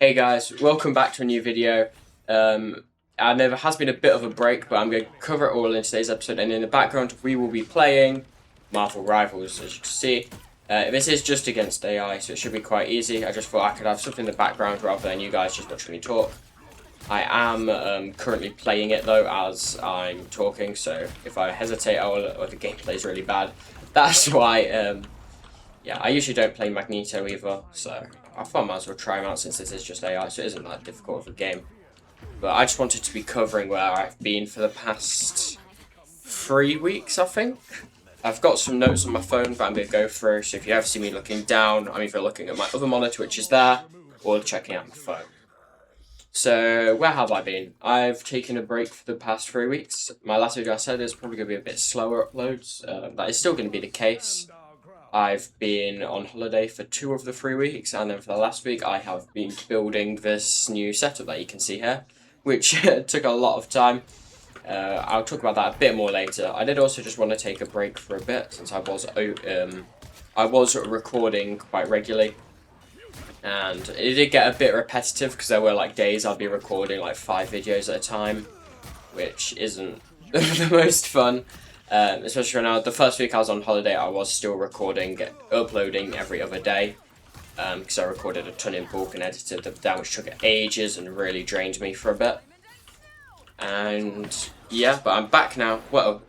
Hey guys, welcome back to a new video. And there has been a bit of a break, but I'm going to cover it all in today's episode. And in the background, we will be playing Marvel Rivals, as you can see. This is just against AI, so it should be quite easy. I just thought I could have something in the background rather than you guys just watching me talk. I am currently playing it though as I'm talking, so if I hesitate or the gameplay is really bad, that's why. Yeah, I usually don't play Magneto either, so I thought I might as well try him out since this is just AI, so it isn't that difficult of a game. But I just wanted to be covering where I've been for the past 3 weeks, I think. I've got some notes on my phone that I'm going to go through, so if you ever see me looking down, I'm either looking at my other monitor, which is there, or checking out my phone. So, where have I been? I've taken a break for the past 3 weeks. My last video I said is probably going to be a bit slower uploads. That is still going to be the case. I've been on holiday for 2 of the 3 weeks, and then for the last week I have been building this new setup that you can see here, which took a lot of time. I'll talk about that a bit more later. I did also just want to take a break for a bit, since I was recording quite regularly. And it did get a bit repetitive, because there were like days I'd be recording like 5 videos at a time, which isn't the most fun. Especially now, the first week I was on holiday, I was still recording, uploading every other day, because I recorded a ton in bulk and edited them down, which took ages and really drained me for a bit. And yeah, but I'm back now. Well,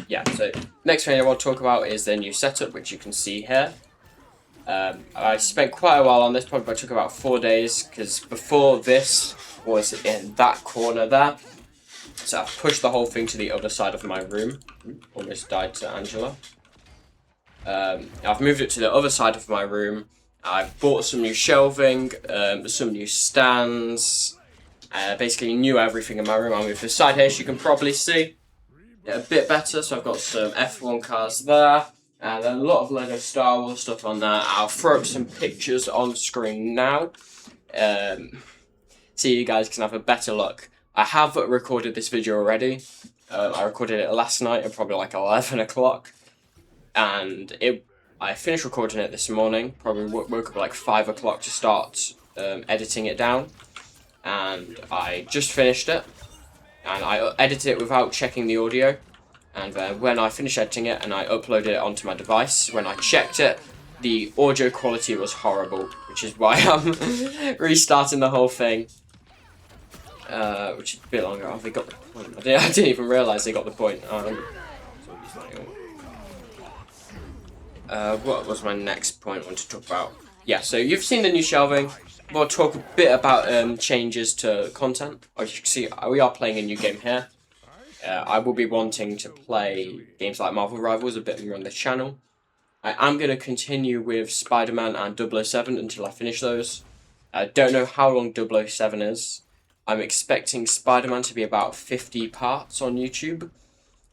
yeah, so next thing I want to talk about is the new setup, which you can see here. I spent quite a while on this, probably took about 4 days, because before this was in that corner there. So I've pushed the whole thing to the other side of my room. Almost died to Angela. I've moved it to the other side of my room. I've bought some new shelving, some new stands. Basically new everything in my room. I'll move to the side here, so you can probably see it a bit better. So I've got some F1 cars there. And a lot of Lego Star Wars stuff on there. I'll throw up some pictures on screen now. So you guys can have a better look. I have recorded this video already. I recorded it last night at probably like 11 o'clock. And I finished recording it this morning. Probably woke up at like 5 o'clock to start editing it down. And I just finished it. And I edited it without checking the audio. And then when I finished editing it and I uploaded it onto my device, when I checked it, the audio quality was horrible. Which is why I'm restarting the whole thing. Which is a bit longer. Oh, they got the point. I didn't even realise they got the point. What was my next point I want to talk about? Yeah, so you've seen the new shelving. We'll talk a bit about changes to content. As you can see, we are playing a new game here. I will be wanting to play games like Marvel Rivals a bit more on this channel. I am going to continue with Spider-Man and 007 until I finish those. I don't know how long 007 is. I'm expecting Spider-Man to be about 50 parts on YouTube.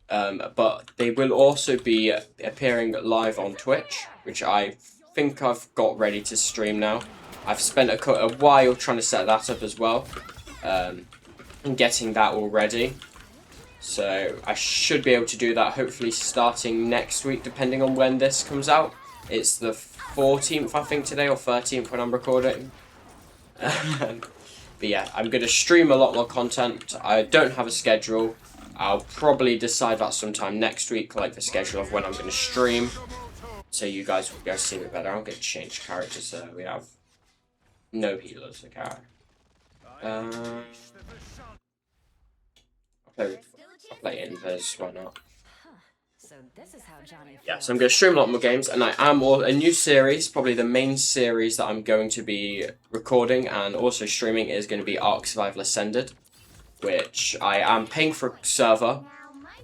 But they will also be appearing live on Twitch, which I think I've got ready to stream now. I've spent a while trying to set that up as well. And getting that all ready. So I should be able to do that hopefully starting next week, depending on when this comes out. It's the 14th, I think, today, or 13th when I'm recording. But yeah, I'm going to stream a lot more content. I don't have a schedule. I'll probably decide that sometime next week, like the schedule of when I'm going to stream. So you guys will be able to see me better. I'm going to change characters so we have no healers. Okay. I'll play Invis, why not? Yeah, so I'm going to stream a lot more games, and I am a new series, probably the main series that I'm going to be recording and also streaming is going to be Ark Survival Ascended, which I am paying for a server.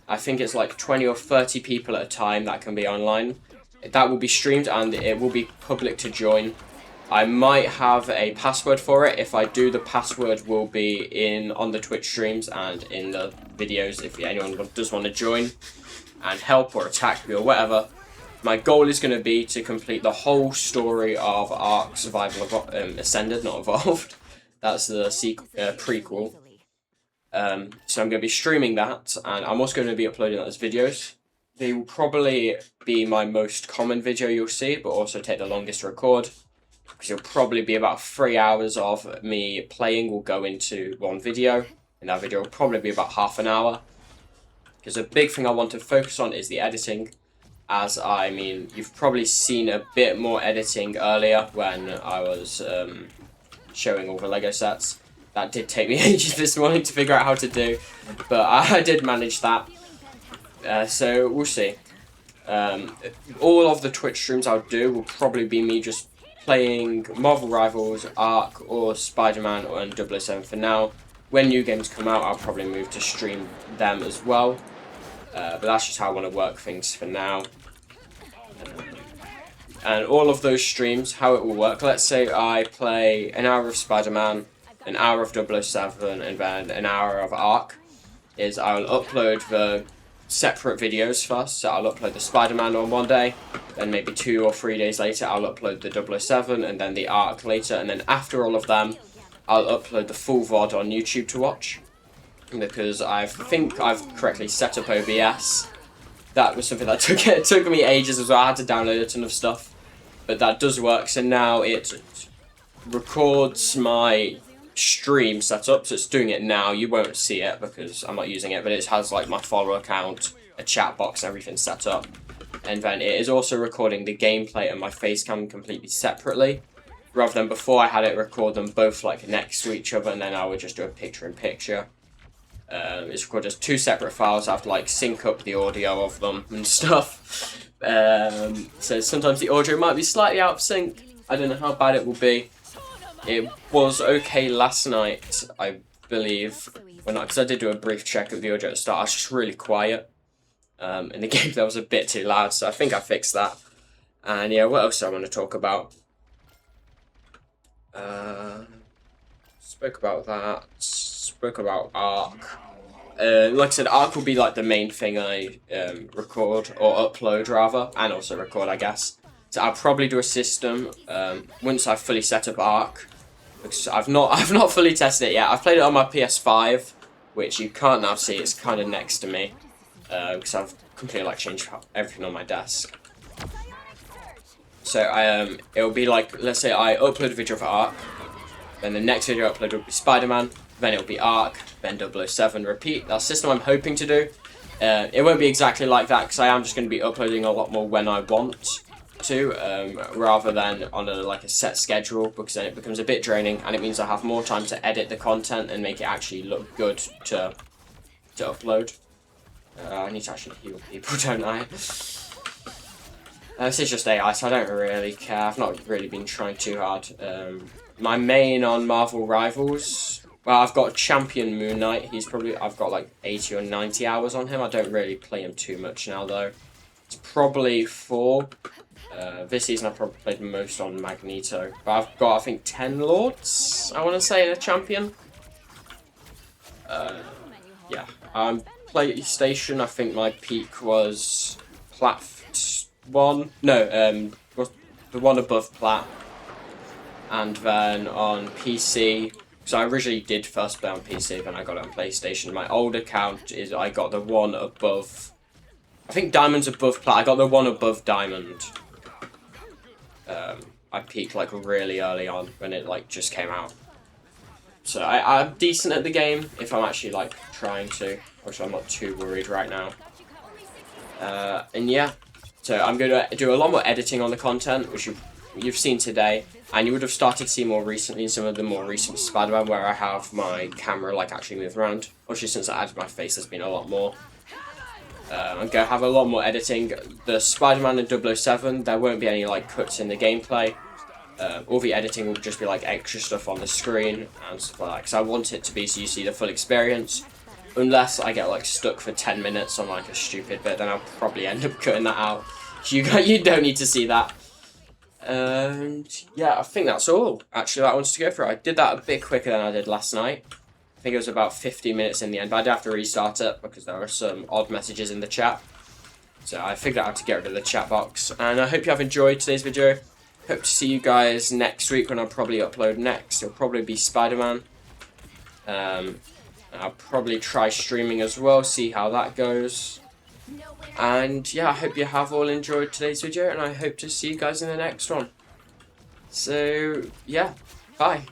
I think it's like 20 or 30 people at a time that can be online. That will be streamed and it will be public to join. I might have a password for it. If I do, the password will be on the Twitch streams and in the videos if anyone does want to join and help or attack me or whatever. My goal is going to be to complete the whole story of Ark Survival Ascended, not Evolved. That's the prequel. So I'm going to be streaming that, and I'm also going to be uploading that as videos. They will probably be my most common video you'll see, but also take the longest to record. because it'll probably be about 3 hours of me playing will go into one video, and that video will probably be about half an hour. Because a big thing I want to focus on is the editing. As I mean, you've probably seen a bit more editing earlier when I was showing all the Lego sets. That did take me ages this morning to figure out how to do, but I did manage that. So we'll see. All of the Twitch streams I'll do will probably be me just playing Marvel Rivals, Ark, or Spider-Man and 007 for now. When new games come out, I'll probably move to stream them as well. But that's just how I want to work things for now. And all of those streams, how it will work, let's say I play an hour of Spider-Man, an hour of 007, and then an hour of Ark, is I'll upload the separate videos first. So I'll upload the Spider-Man on one day, then maybe 2 or 3 days later I'll upload the 007, and then the Ark later, and then after all of them, I'll upload the full VOD on YouTube to watch. Because I think I've correctly set up OBS. That was something that took me ages as well. I had to download a ton of stuff, but that does work. So now it records my stream setup. So it's doing it now. You won't see it because I'm not using it, but it has like my follower account, a chat box, and everything set up. And then it is also recording the gameplay and my face cam completely separately. Rather than before, I had it record them both like next to each other, and then I would just do a picture-in-picture. It's recorded as 2 separate files. I have to like sync up the audio of them and stuff. So sometimes the audio might be slightly out of sync. I don't know how bad it will be. It was okay last night, I believe, because I did do a brief check of the audio at the start. I was just really quiet. In the game that was a bit too loud, so I think I fixed that. And yeah, what else do I want to talk about? Spoke about that. Spoke about Ark. Like I said, Ark will be like the main thing I record, or upload rather, and also record, I guess. So I'll probably do a system once I've fully set up Ark, because I've not fully tested it yet. I've played it on my PS5, which you can't now see. It's kind of next to me, because I've completely like changed everything on my desk. So it'll be like, let's say I upload a video for Ark, then the next video I upload will be Spider-Man, then it'll be Ark, then 007, repeat. That's the system I'm hoping to do. It won't be exactly like that, because I am just going to be uploading a lot more when I want to, rather than on a set schedule, because then it becomes a bit draining, and it means I have more time to edit the content and make it actually look good to upload. I need to actually heal people, don't I? This is just AI, so I don't really care. I've not really been trying too hard. My main on Marvel Rivals, well, I've got Champion Moon Knight. I've got like 80 or 90 hours on him. I don't really play him too much now, though. It's probably 4. This season I've probably played most on Magneto. But I've got, I think, 10 Lords, I want to say, in a Champion. Yeah. PlayStation, I think my peak was Plat 1. No, was the one above Plat. And then on PC, so I originally did first play on PC, then I got it on PlayStation. My old account is I got the one above, I think Diamond's above Plat. I got the one above Diamond. I peaked like really early on when it like just came out. So I'm decent at the game if I'm actually like trying to, which I'm not too worried right now. And yeah, so I'm going to do a lot more editing on the content, which you've seen today. And you would have started to see more recently in some of the more recent Spider-Man where I have my camera like actually move around. Obviously since I added my face there's been a lot more. I'm going to have a lot more editing. The Spider-Man and 007, there won't be any like cuts in the gameplay. All the editing will just be like extra stuff on the screen and stuff like that. Because I want it to be so you see the full experience. Unless I get like stuck for 10 minutes on like a stupid bit, then I'll probably end up cutting that out. You don't need to see that. And yeah, I think that's all actually that I wanted to go for. I did that a bit quicker than I did last night. I think it was about 15 minutes in the end, but I did have to restart it because there were some odd messages in the chat. So I figured out how to get rid of the chat box. And I hope you have enjoyed today's video. Hope to see you guys next week when I'll probably upload next. It'll probably be Spider-Man. I'll probably try streaming as well, see how that goes. And yeah, I hope you have all enjoyed today's video, and I hope to see you guys in the next one. So, yeah, bye.